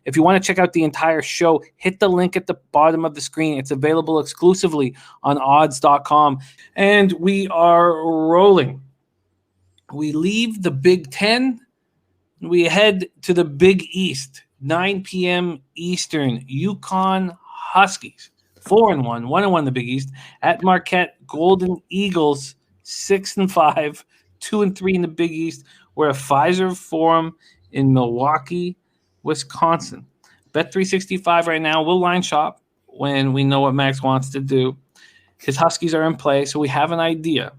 If you want to check out the entire show, hit the link at the bottom of the screen. It's available exclusively on odds.com. And we are rolling. We leave the Big Ten. We head to the Big East. 9 p.m. Eastern. UConn Huskies. 4-1, 1-1 in the Big East. At Marquette Golden Eagles. 6-5, 2-3 in the Big East. We're at Fiserv Forum in Milwaukee, Wisconsin. Bet365 right now. We'll line shop when we know what Max wants to do. His Huskies are in play, so we have an idea.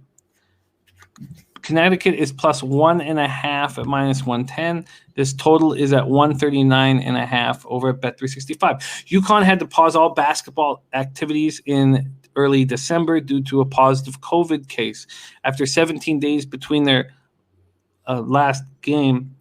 Connecticut is plus 1.5 at minus 110. This total is at 139.5 over at Bet365. UConn had to pause all basketball activities in early December due to a positive COVID case. After 17 days between their last game,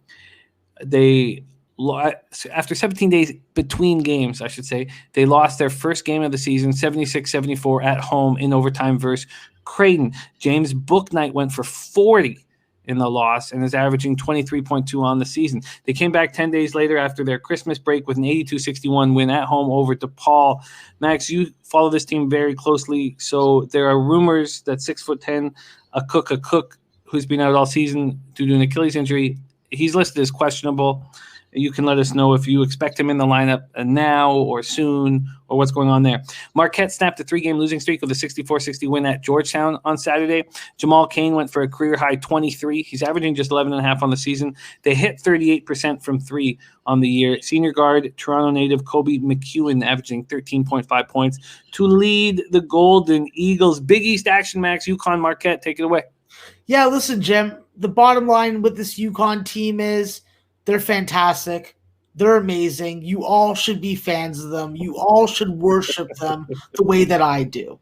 after 17 days between games, I should say, they lost their first game of the season, 76-74 at home in overtime versus Creighton. James Bouknight went for 40 in the loss and is averaging 23.2 on the season. They came back 10 days later after their Christmas break with an 82-61 win at home over DePaul. Max, you follow this team very closely, so there are rumors that 6'10", a cook, who's been out all season due to an Achilles injury, he's listed as questionable. You can let us know if you expect him in the lineup now or soon or what's going on there. Marquette snapped a 3-game losing streak with a 64-60 win at Georgetown on Saturday. Jamal Cain went for a career-high 23. He's averaging just 11.5 on the season. They hit 38% from 3 on the year. Senior guard, Toronto native Kobe McEwen, averaging 13.5 points to lead the Golden Eagles. Big East action, Max. UConn, Marquette, take it away. Yeah, listen, Jim, the bottom line with this UConn team is they're fantastic. They're amazing. You all should be fans of them. You all should worship them the way that I do.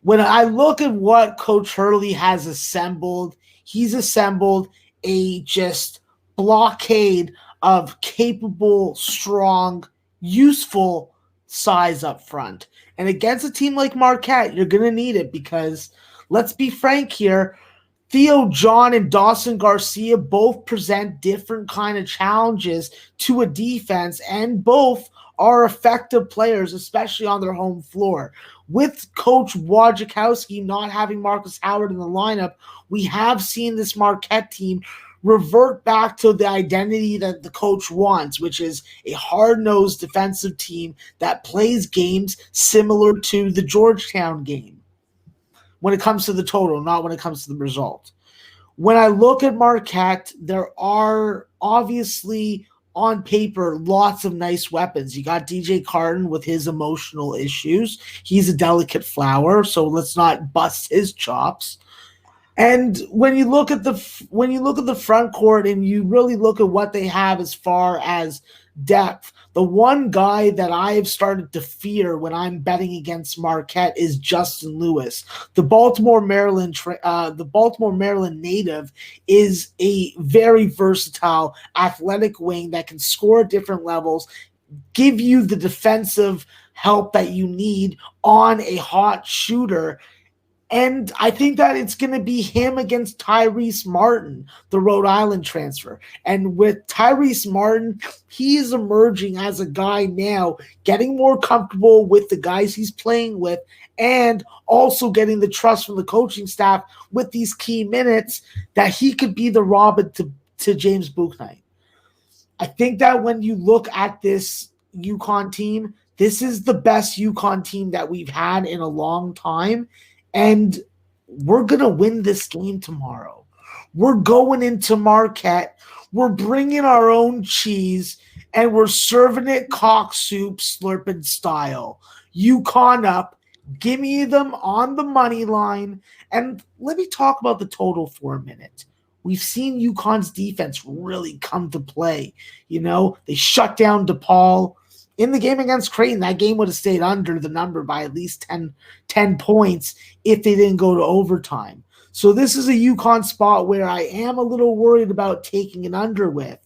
When I look at what Coach Hurley has assembled, he's assembled a just blockade of capable, strong, useful size up front. And against a team like Marquette, you're going to need it because, let's be frank here, Theo John and Dawson Garcia both present different kind of challenges to a defense, and both are effective players, especially on their home floor. With Coach Wojciechowski not having Marcus Howard in the lineup, we have seen this Marquette team revert back to the identity that the coach wants, which is a hard-nosed defensive team that plays games similar to the Georgetown game. When it comes to the total, not when it comes to the result. When I look at Marquette, there are obviously on paper lots of nice weapons. You got DJ Carton with his emotional issues. He's a delicate flower, so let's not bust his chops. And when you look at the front court and you really look at what they have as far as depth, the one guy that I have started to fear when I'm betting against Marquette is Justin Lewis. The Baltimore, Maryland native is a very versatile, athletic wing that can score at different levels, give you the defensive help that you need on a hot shooter. And I think that it's going to be him against Tyrese Martin, the Rhode Island transfer. And with Tyrese Martin, he is emerging as a guy now, getting more comfortable with the guys he's playing with, and also getting the trust from the coaching staff with these key minutes that he could be the Robin to James Bouknight. I think that when you look at this UConn team, this is the best UConn team that we've had in a long time. And we're going to win this game tomorrow. We're going into Marquette. We're bringing our own cheese, and we're serving it cock soup slurping style. UConn up. Give me them on the money line. And let me talk about the total for a minute. We've seen UConn's defense really come to play. You know, they shut down DePaul. In the game against Creighton, that game would have stayed under the number by at least 10 points if they didn't go to overtime. So this is a UConn spot where I am a little worried about taking an under with.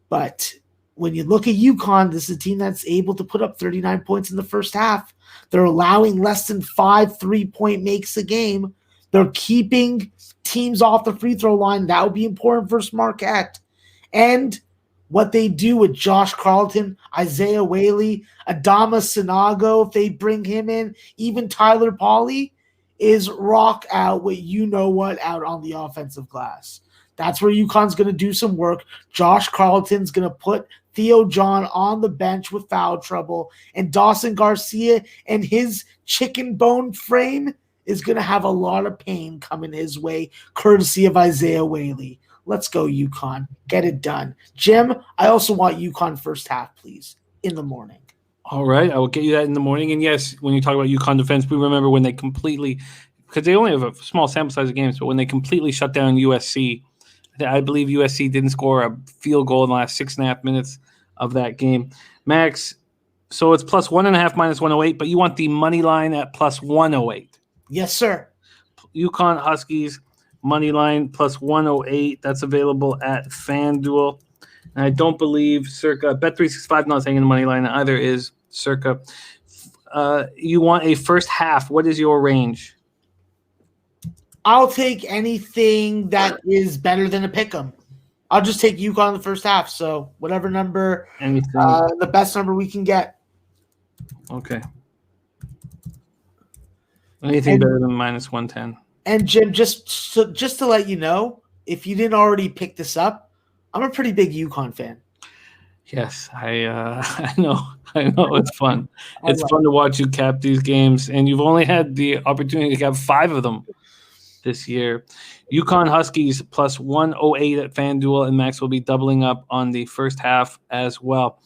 But when you look at UConn, this is a team that's able to put up 39 points in the first half. They're allowing less than 5 3-point makes a game. They're keeping teams off the free throw line. That would be important versus Marquette. And what they do with Josh Carlton, Isaiah Whaley, Adama Sinago, if they bring him in, even Tyler Polley, is rock out what you know what out on the offensive glass. That's where UConn's going to do some work. Josh Carlton's going to put Theo John on the bench with foul trouble, and Dawson Garcia and his chicken bone frame is going to have a lot of pain coming his way, courtesy of Isaiah Whaley. Let's go, UConn. Get it done. Jim, I also want UConn first half, please, in the morning. All right, I will get you that in the morning. And yes, when you talk about UConn defense, we remember when they completely, because they only have a small sample size of games, but when they completely shut down USC, I believe USC didn't score a field goal in the last 6.5 minutes of that game. Max, so it's plus 1.5 minus 108, but you want the money line at plus 108. Yes, sir. UConn Huskies money line plus 108. That's available at FanDuel. And I don't believe Circa Bet365 not taking the money line. Either is Circa. You want a first half. What is your range? I'll take anything that is better than a pick'em. I'll just take UConn in the first half. So whatever number, the best number we can get. Okay. Anything better than minus 110. And Jim, just to let you know, if you didn't already pick this up, I'm a pretty big UConn fan. Yes, I know it's fun. It's fun to watch you cap these games, and you've only had the opportunity to cap 5 of them this year. UConn Huskies plus 108 at FanDuel, and Max will be doubling up on the first half as well.